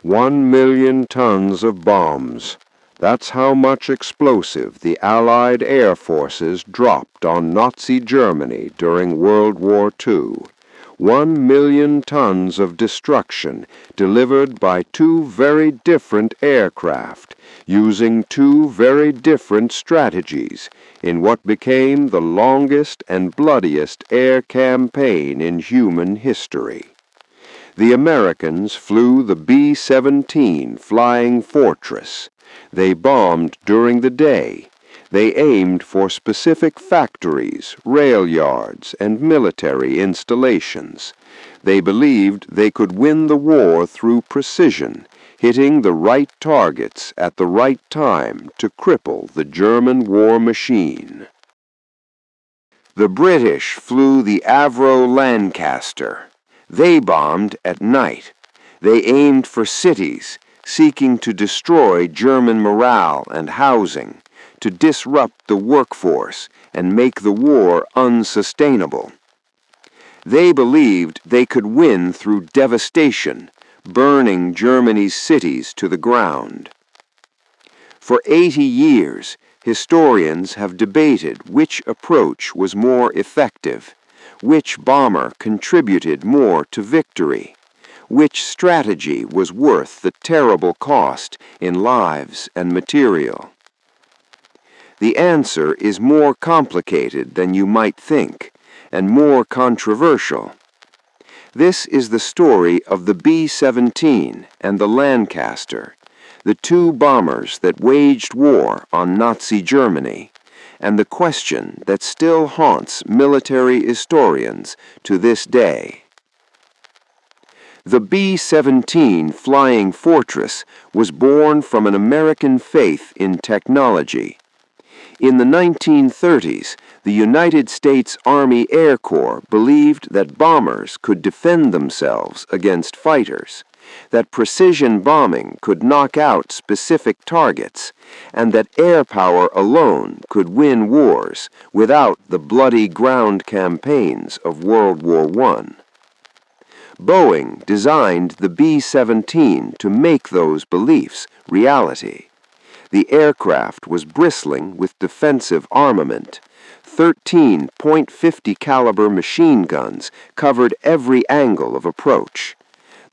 1,000,000 tons of bombs. That's how much explosive the Allied air forces dropped on Nazi Germany during World War II. 1,000,000 tons of destruction delivered by two very different aircraft, using two very different strategies in what became the longest and bloodiest air campaign in human history. The Americans flew the B-17 Flying Fortress. They bombed during the day. They aimed for specific factories, rail yards, and military installations. They believed they could win the war through precision, hitting the right targets at the right time to cripple the German war machine. The British flew the Avro Lancaster. They bombed at night. They aimed for cities, seeking to destroy German morale and housing, to disrupt the workforce and make the war unsustainable. They believed they could win through devastation, burning Germany's cities to the ground. For 80 years, historians have debated which approach was more effective, which bomber contributed more to victory, which strategy was worth the terrible cost in lives and material. The answer is more complicated than you might think, and more controversial. This is the story of the B-17 and the Lancaster, the two bombers that waged war on Nazi Germany, and the question that still haunts military historians to this day. The B-17 Flying Fortress was born from an American faith in technology. In the 1930s, the United States Army Air Corps believed that bombers could defend themselves against fighters, that precision bombing could knock out specific targets, and that air power alone could win wars without the bloody ground campaigns of World War I. Boeing designed the B-17 to make those beliefs reality. The aircraft was bristling with defensive armament. 13 .50 caliber machine guns covered every angle of approach.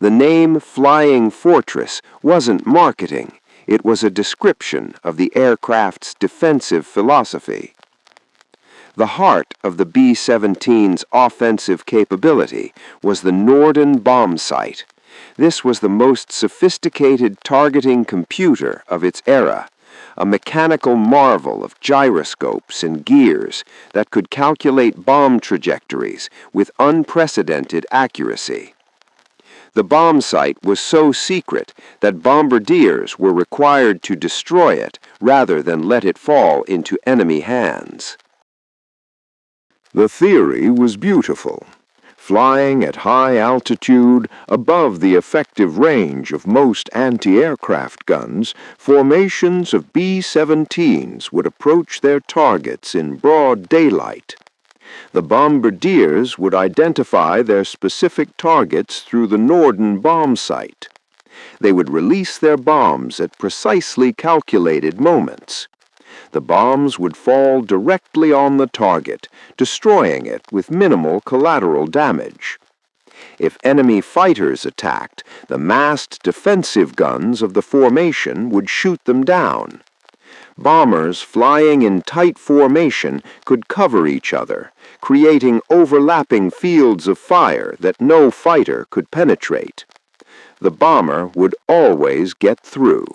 The name Flying Fortress wasn't marketing, it was a description of the aircraft's defensive philosophy. The heart of the B-17's offensive capability was the Norden bomb sight. This was the most sophisticated targeting computer of its era, a mechanical marvel of gyroscopes and gears that could calculate bomb trajectories with unprecedented accuracy. The bomb site was so secret that bombardiers were required to destroy it rather than let it fall into enemy hands. The theory was beautiful. Flying at high altitude, above the effective range of most anti-aircraft guns, formations of B-17s would approach their targets in broad daylight. The bombardiers would identify their specific targets through the Norden bomb site. They would release their bombs at precisely calculated moments. The bombs would fall directly on the target, destroying it with minimal collateral damage. If enemy fighters attacked, the massed defensive guns of the formation would shoot them down. Bombers flying in tight formation could cover each other, creating overlapping fields of fire that no fighter could penetrate. The bomber would always get through.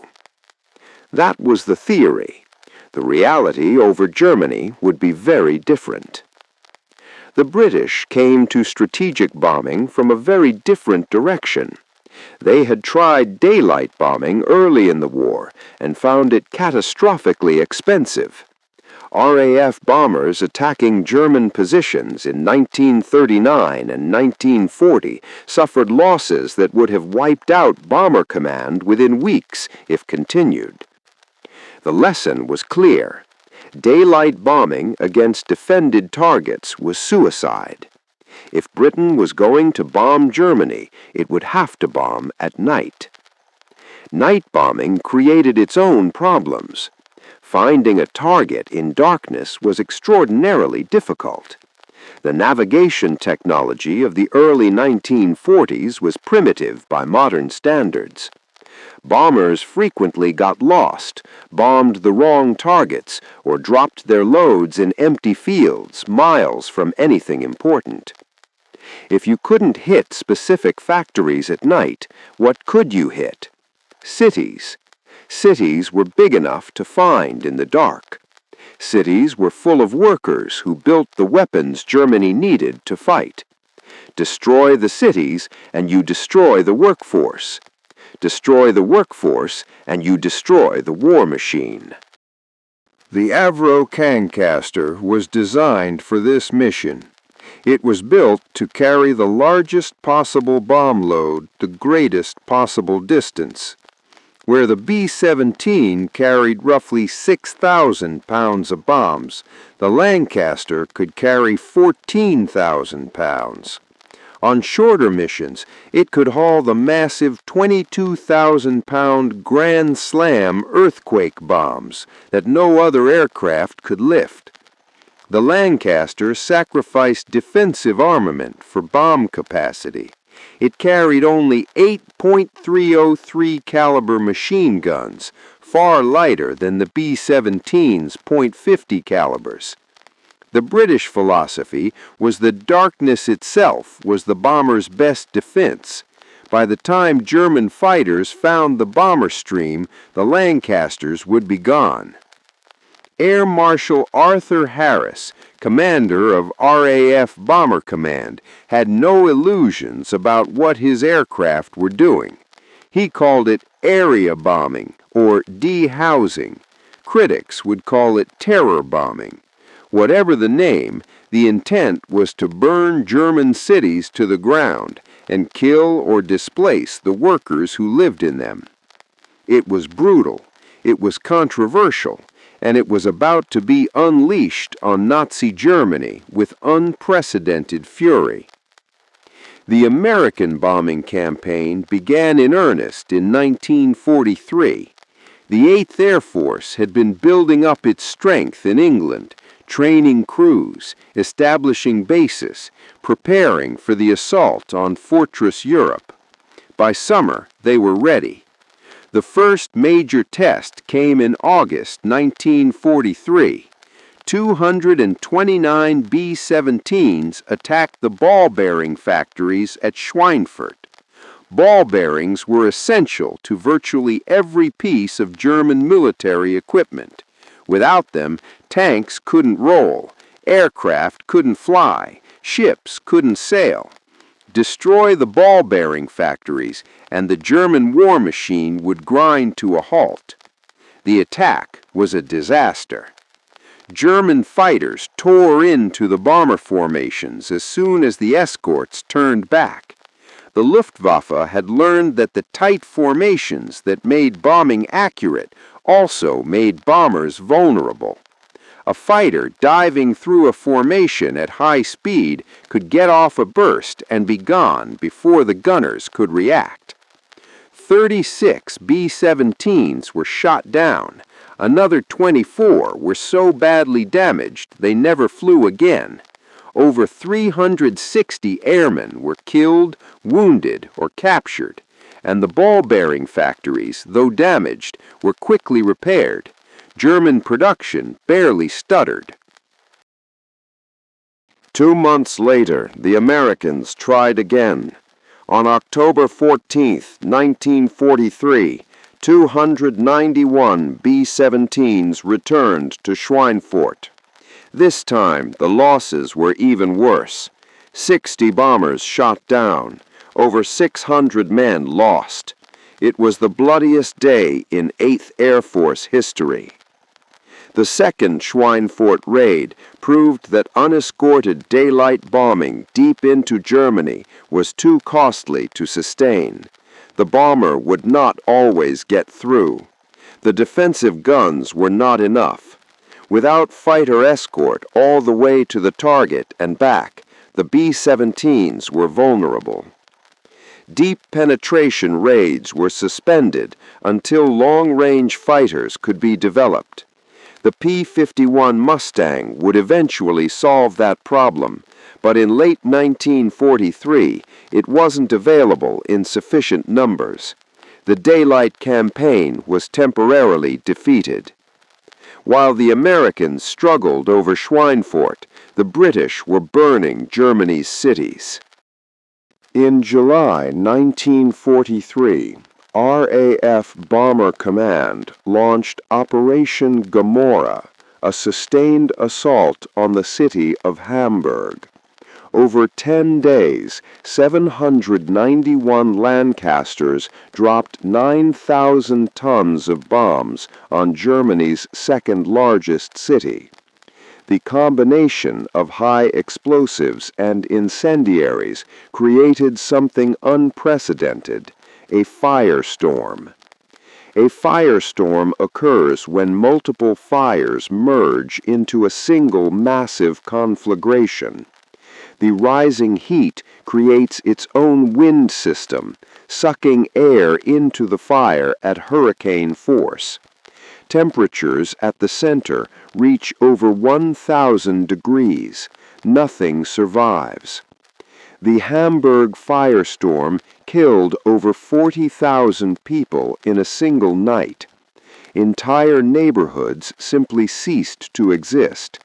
That was the theory. The reality over Germany would be very different. The British came to strategic bombing from a very different direction. They had tried daylight bombing early in the war and found it catastrophically expensive. RAF bombers attacking German positions in 1939 and 1940 suffered losses that would have wiped out Bomber Command within weeks if continued. The lesson was clear. Daylight bombing against defended targets was suicide. If Britain was going to bomb Germany, it would have to bomb at night. Night bombing created its own problems. Finding a target in darkness was extraordinarily difficult. The navigation technology of the early 1940s was primitive by modern standards. Bombers frequently got lost, bombed the wrong targets, or dropped their loads in empty fields miles from anything important. If you couldn't hit specific factories at night, what could you hit? Cities. Cities were big enough to find in the dark. Cities were full of workers who built the weapons Germany needed to fight. Destroy the cities and you destroy the workforce. Destroy the workforce and you destroy the war machine. The Avro Lancaster was designed for this mission. It was built to carry the largest possible bomb load the greatest possible distance. Where the B-17 carried roughly 6,000 pounds of bombs, the Lancaster could carry 14,000 pounds. On shorter missions, it could haul the massive 22,000-pound Grand Slam earthquake bombs that no other aircraft could lift. The Lancaster sacrificed defensive armament for bomb capacity. It carried only 8.303 caliber machine guns, far lighter than the B-17's .50 calibers. The British philosophy was that darkness itself was the bomber's best defense. By the time German fighters found the bomber stream, the Lancasters would be gone. Air Marshal Arthur Harris, commander of RAF Bomber Command, had no illusions about what his aircraft were doing. He called it area bombing or dehousing. Critics would call it terror bombing. Whatever the name, the intent was to burn German cities to the ground and kill or displace the workers who lived in them. It was brutal, it was controversial, and it was about to be unleashed on Nazi Germany with unprecedented fury. The American bombing campaign began in earnest in 1943. The 8th Air Force had been building up its strength in England, training crews, establishing bases, preparing for the assault on Fortress Europe. By summer, they were ready. The first major test came in August 1943. 229 B-17s attacked the ball bearing factories at Schweinfurt. Ball bearings were essential to virtually every piece of German military equipment. Without them, tanks couldn't roll, aircraft couldn't fly, ships couldn't sail. Destroy the ball-bearing factories, and the German war machine would grind to a halt. The attack was a disaster. German fighters tore into the bomber formations as soon as the escorts turned back. The Luftwaffe had learned that the tight formations that made bombing accurate also made bombers vulnerable. A fighter diving through a formation at high speed could get off a burst and be gone before the gunners could react. 36 B-17s were shot down. Another 24 were so badly damaged they never flew again. Over 360 airmen were killed, wounded, or captured, and the ball-bearing factories, though damaged, were quickly repaired. German production barely stuttered. 2 months later, the Americans tried again. On October 14, 1943, 291 B-17s returned to Schweinfurt. This time, the losses were even worse. 60 bombers shot down, over 600 men lost. It was the bloodiest day in 8th Air Force history. The second Schweinfurt raid proved that unescorted daylight bombing deep into Germany was too costly to sustain. The bomber would not always get through. The defensive guns were not enough. Without fighter escort all the way to the target and back, the B-17s were vulnerable. Deep penetration raids were suspended until long-range fighters could be developed. The P-51 Mustang would eventually solve that problem, but in late 1943 it wasn't available in sufficient numbers. The daylight campaign was temporarily defeated. While the Americans struggled over Schweinfurt, the British were burning Germany's cities. In July 1943, RAF Bomber Command launched Operation Gomorrah, a sustained assault on the city of Hamburg. Over 10 days, 791 Lancasters dropped 9,000 tons of bombs on Germany's second-largest city. The combination of high explosives and incendiaries created something unprecedented, a firestorm. A firestorm occurs when multiple fires merge into a single massive conflagration. The rising heat creates its own wind system, sucking air into the fire at hurricane force. Temperatures at the center reach over 1,000 degrees. Nothing survives. The Hamburg firestorm killed over 40,000 people in a single night. Entire neighborhoods simply ceased to exist.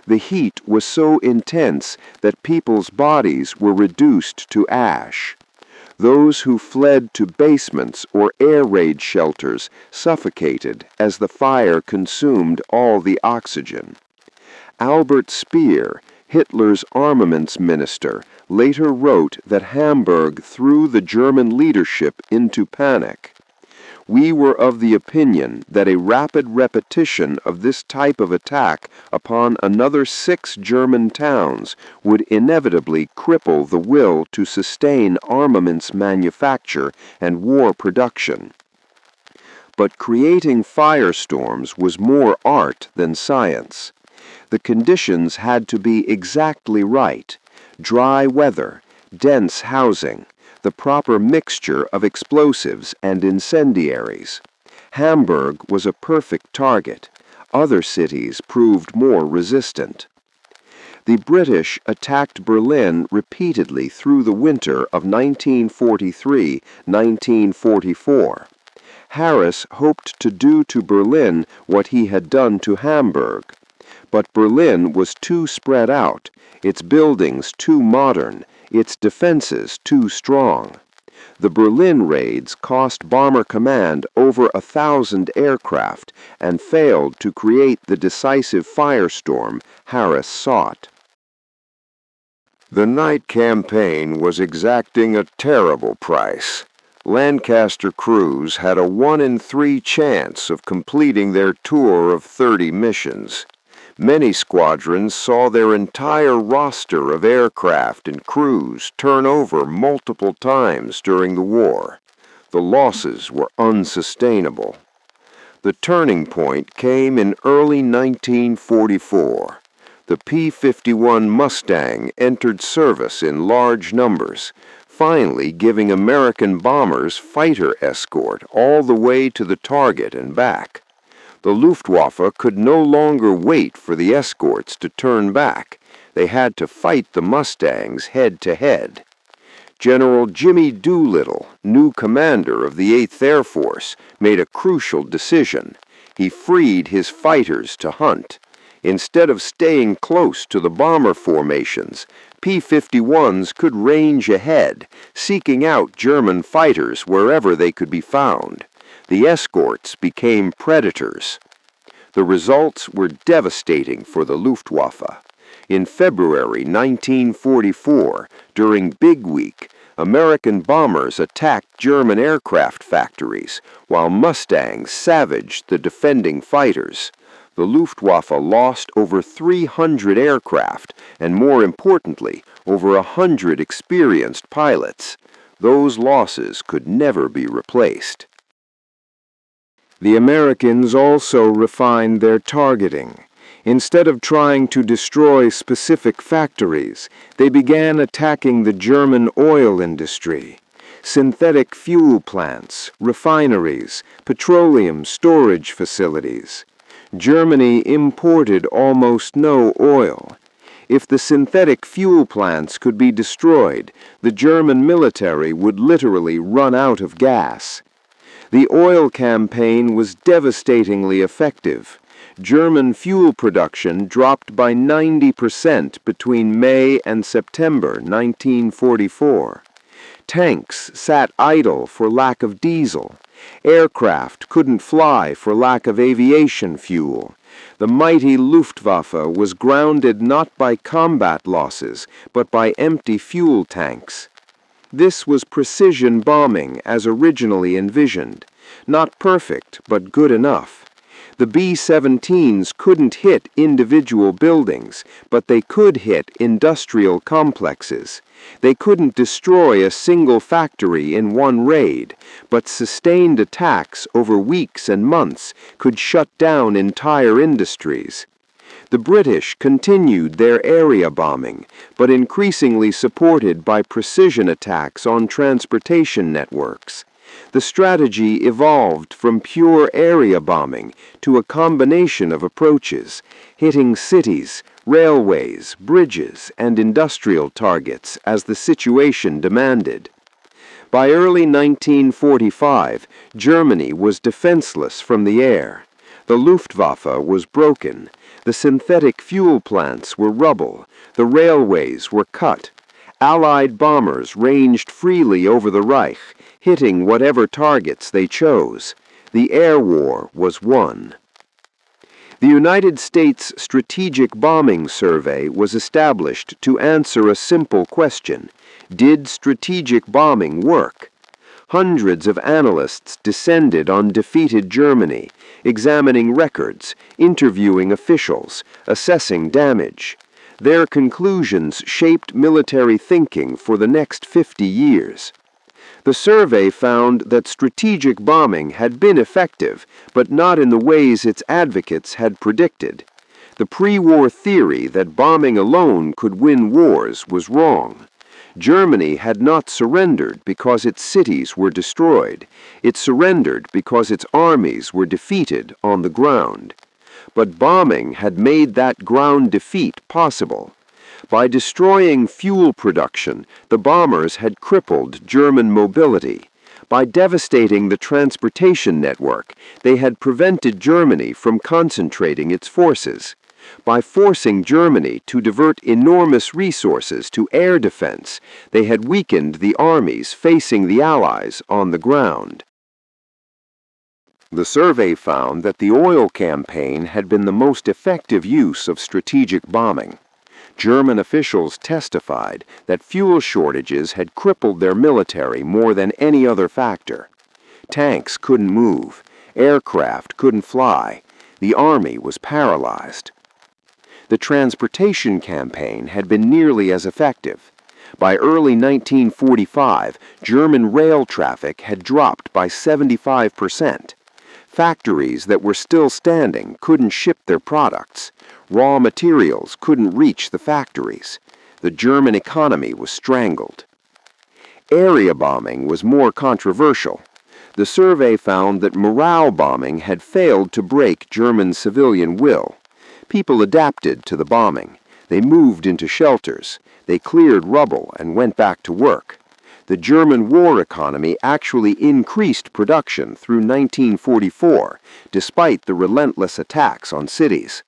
The heat was so intense that people's bodies were reduced to ash. Those who fled to basements or air raid shelters suffocated as the fire consumed all the oxygen. Albert Speer, Hitler's armaments minister, later wrote that Hamburg threw the German leadership into panic. We were of the opinion that a rapid repetition of this type of attack upon another 6 German towns would inevitably cripple the will to sustain armaments manufacture and war production. But creating firestorms was more art than science. The conditions had to be exactly right: dry weather, dense housing, the proper mixture of explosives and incendiaries. Hamburg was a perfect target. Other cities proved more resistant. The British attacked Berlin repeatedly through the winter of 1943-1944. Harris hoped to do to Berlin what he had done to Hamburg. But Berlin was too spread out, its buildings too modern, its defenses too strong. The Berlin raids cost Bomber Command over 1,000 aircraft and failed to create the decisive firestorm Harris sought. The night campaign was exacting a terrible price. Lancaster crews had a 1 in 3 chance of completing their tour of 30 missions. Many squadrons saw their entire roster of aircraft and crews turn over multiple times during the war. The losses were unsustainable. The turning point came in early 1944. The P-51 Mustang entered service in large numbers, finally giving American bombers fighter escort all the way to the target and back. The Luftwaffe could no longer wait for the escorts to turn back. They had to fight the Mustangs head-to-head. General Jimmy Doolittle, new commander of the 8th Air Force, made a crucial decision. He freed his fighters to hunt. Instead of staying close to the bomber formations, P-51s could range ahead, seeking out German fighters wherever they could be found. The escorts became predators. The results were devastating for the Luftwaffe. In February 1944, during Big Week, American bombers attacked German aircraft factories, while Mustangs savaged the defending fighters. The Luftwaffe lost over 300 aircraft, and more importantly, over 100 experienced pilots. Those losses could never be replaced. The Americans also refined their targeting. Instead of trying to destroy specific factories, they began attacking the German oil industry. synthetic fuel plants, refineries, petroleum storage facilities. Germany imported almost no oil. If the synthetic fuel plants could be destroyed, the German military would literally run out of gas. The oil campaign was devastatingly effective. German fuel production dropped by 90% between May and September 1944. Tanks sat idle for lack of diesel. Aircraft couldn't fly for lack of aviation fuel. The mighty Luftwaffe was grounded not by combat losses, but by empty fuel tanks. This was precision bombing as originally envisioned. Not perfect, but good enough. The B-17s couldn't hit individual buildings, but they could hit industrial complexes. They couldn't destroy a single factory in one raid, but sustained attacks over weeks and months could shut down entire industries. The British continued their area bombing, but increasingly supported by precision attacks on transportation networks. The strategy evolved from pure area bombing to a combination of approaches, hitting cities, railways, bridges, and industrial targets as the situation demanded. By early 1945, Germany was defenseless from the air. The Luftwaffe was broken. The synthetic fuel plants were rubble. The railways were cut. Allied bombers ranged freely over the Reich, hitting whatever targets they chose. The air war was won. The United States Strategic Bombing Survey was established to answer a simple question: did strategic bombing work? Hundreds of analysts descended on defeated Germany, examining records, interviewing officials, assessing damage. Their conclusions shaped military thinking for the next 50 years. The survey found that strategic bombing had been effective, but not in the ways its advocates had predicted. The pre-war theory that bombing alone could win wars was wrong. Germany had not surrendered because its cities were destroyed. It surrendered because its armies were defeated on the ground. But bombing had made that ground defeat possible. By destroying fuel production, the bombers had crippled German mobility. By devastating the transportation network, they had prevented Germany from concentrating its forces. By forcing Germany to divert enormous resources to air defense, they had weakened the armies facing the Allies on the ground. The survey found that the oil campaign had been the most effective use of strategic bombing. German officials testified that fuel shortages had crippled their military more than any other factor. Tanks couldn't move, aircraft couldn't fly, the army was paralyzed. The transportation campaign had been nearly as effective. By early 1945, German rail traffic had dropped by 75%. Factories that were still standing couldn't ship their products. Raw materials couldn't reach the factories. The German economy was strangled. Area bombing was more controversial. The survey found that morale bombing had failed to break German civilian will. People adapted to the bombing. They moved into shelters. They cleared rubble and went back to work. The German war economy actually increased production through 1944, despite the relentless attacks on cities.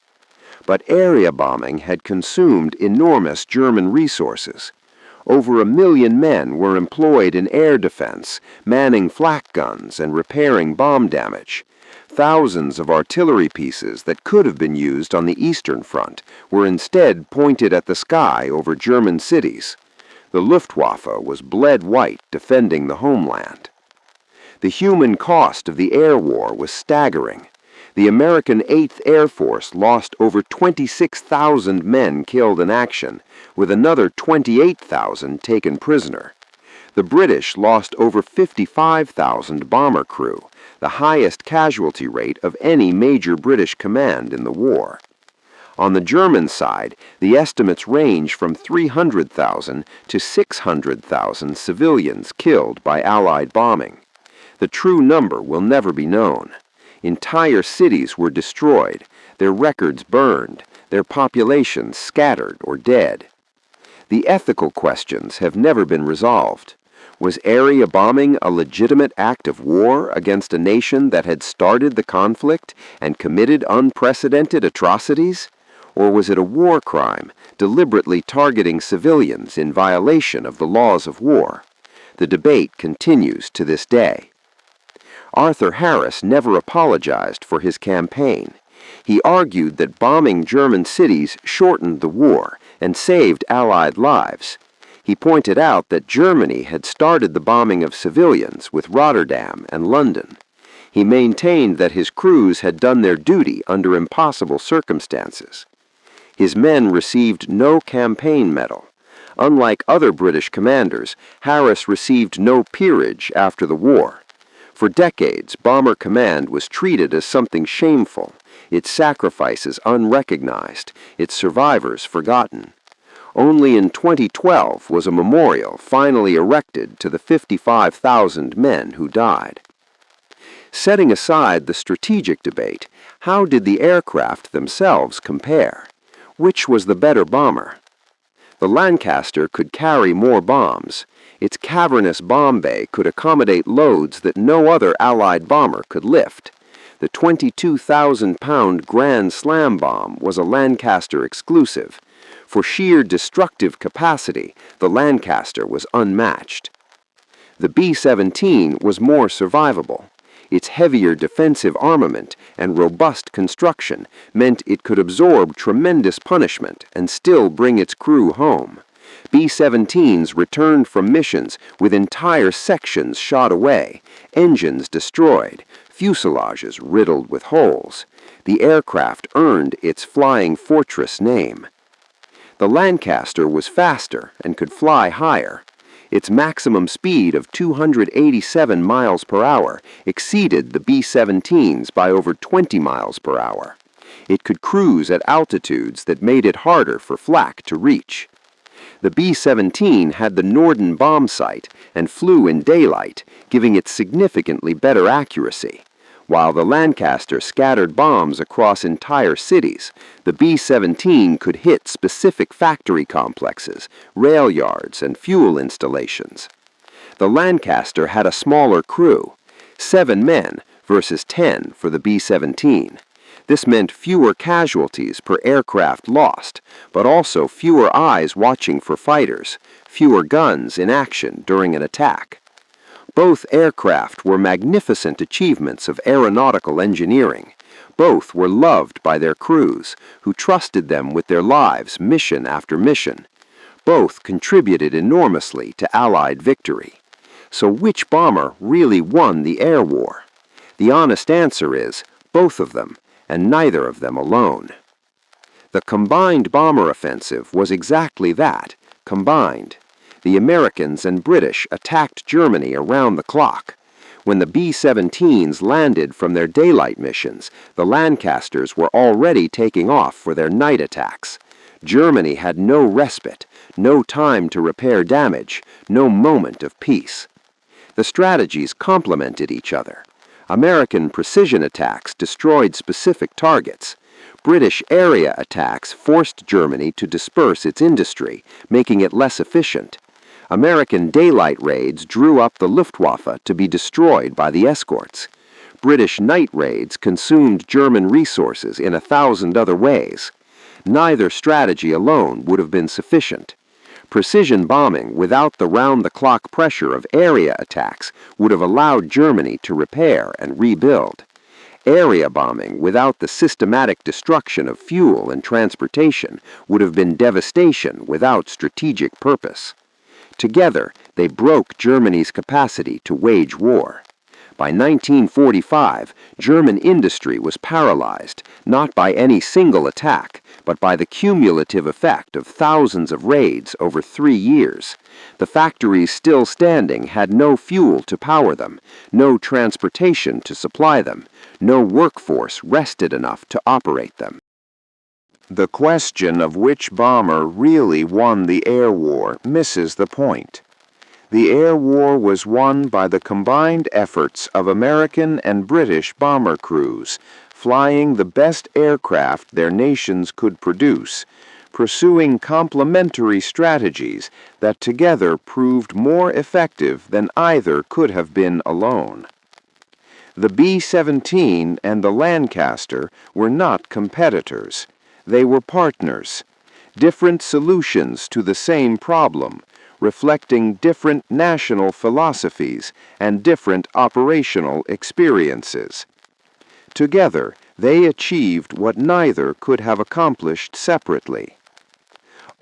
But area bombing had consumed enormous German resources. Over 1 million men were employed in air defense, manning flak guns and repairing bomb damage. Thousands of artillery pieces that could have been used on the Eastern Front were instead pointed at the sky over German cities. The Luftwaffe was bled white defending the homeland. The human cost of the air war was staggering. The American 8th Air Force lost over 26,000 men killed in action, with another 28,000 taken prisoner. The British lost over 55,000 bomber crew, the highest casualty rate of any major British command in the war. On the German side, the estimates range from 300,000 to 600,000 civilians killed by Allied bombing. The true number will never be known. Entire cities were destroyed, their records burned, their populations scattered or dead. The ethical questions have never been resolved. Was area bombing a legitimate act of war against a nation that had started the conflict and committed unprecedented atrocities? Or was it a war crime, deliberately targeting civilians in violation of the laws of war? The debate continues to this day. Arthur Harris never apologized for his campaign. He argued that bombing German cities shortened the war and saved Allied lives. He pointed out that Germany had started the bombing of civilians with Rotterdam and London. He maintained that his crews had done their duty under impossible circumstances. His men received no campaign medal. Unlike other British commanders, Harris received no peerage after the war. For decades, Bomber Command was treated as something shameful, its sacrifices unrecognized, its survivors forgotten. Only in 2012 was a memorial finally erected to the 55,000 men who died. Setting aside the strategic debate, how did the aircraft themselves compare? Which was the better bomber? The Lancaster could carry more bombs. Its cavernous bomb bay could accommodate loads that no other Allied bomber could lift. The 22,000-pound Grand Slam bomb was a Lancaster exclusive. For sheer destructive capacity, the Lancaster was unmatched. The B-17 was more survivable. Its heavier defensive armament and robust construction meant it could absorb tremendous punishment and still bring its crew home. B-17s returned from missions with entire sections shot away, engines destroyed, fuselages riddled with holes. The aircraft earned its flying fortress name. The Lancaster was faster and could fly higher. Its maximum speed of 287 miles per hour exceeded the B-17's by over 20 miles per hour. It could cruise at altitudes that made it harder for flak to reach. The B-17 had the Norden bomb sight and flew in daylight, giving it significantly better accuracy. While the Lancaster scattered bombs across entire cities, the B-17 could hit specific factory complexes, rail yards, and fuel installations. The Lancaster had a smaller crew, 7 men versus 10 for the B-17. This meant fewer casualties per aircraft lost, but also fewer eyes watching for fighters, fewer guns in action during an attack. Both aircraft were magnificent achievements of aeronautical engineering. Both were loved by their crews, who trusted them with their lives mission after mission. Both contributed enormously to Allied victory. So which bomber really won the air war? The honest answer is both of them, and neither of them alone. The combined bomber offensive was exactly that, combined. The Americans and British attacked Germany around the clock. When the B-17s landed from their daylight missions, the Lancasters were already taking off for their night attacks. Germany had no respite, no time to repair damage, no moment of peace. The strategies complemented each other. American precision attacks destroyed specific targets. British area attacks forced Germany to disperse its industry, making it less efficient. American daylight raids drew up the Luftwaffe to be destroyed by the escorts. British night raids consumed German resources in 1,000 other ways. Neither strategy alone would have been sufficient. Precision bombing without the round-the-clock pressure of area attacks would have allowed Germany to repair and rebuild. Area bombing without the systematic destruction of fuel and transportation would have been devastation without strategic purpose. Together, they broke Germany's capacity to wage war. By 1945, German industry was paralyzed, not by any single attack, but by the cumulative effect of thousands of raids over 3 years. The factories still standing had no fuel to power them, no transportation to supply them, no workforce rested enough to operate them. The question of which bomber really won the air war misses the point. The air war was won by the combined efforts of American and British bomber crews, flying the best aircraft their nations could produce, pursuing complementary strategies that together proved more effective than either could have been alone. The B-17 and the Lancaster were not competitors. They were partners, different solutions to the same problem, reflecting different national philosophies and different operational experiences. Together, they achieved what neither could have accomplished separately.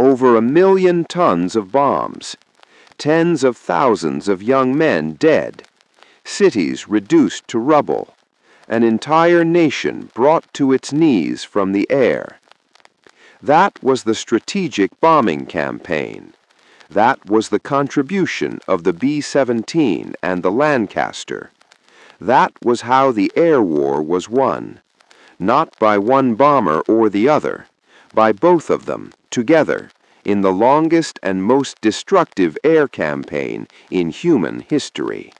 Over 1 million tons of bombs, tens of thousands of young men dead, cities reduced to rubble, an entire nation brought to its knees from the air. That was the strategic bombing campaign. That was the contribution of the B-17 and the Lancaster. That was how the air war was won, not by one bomber or the other, by both of them together in the longest and most destructive air campaign in human history.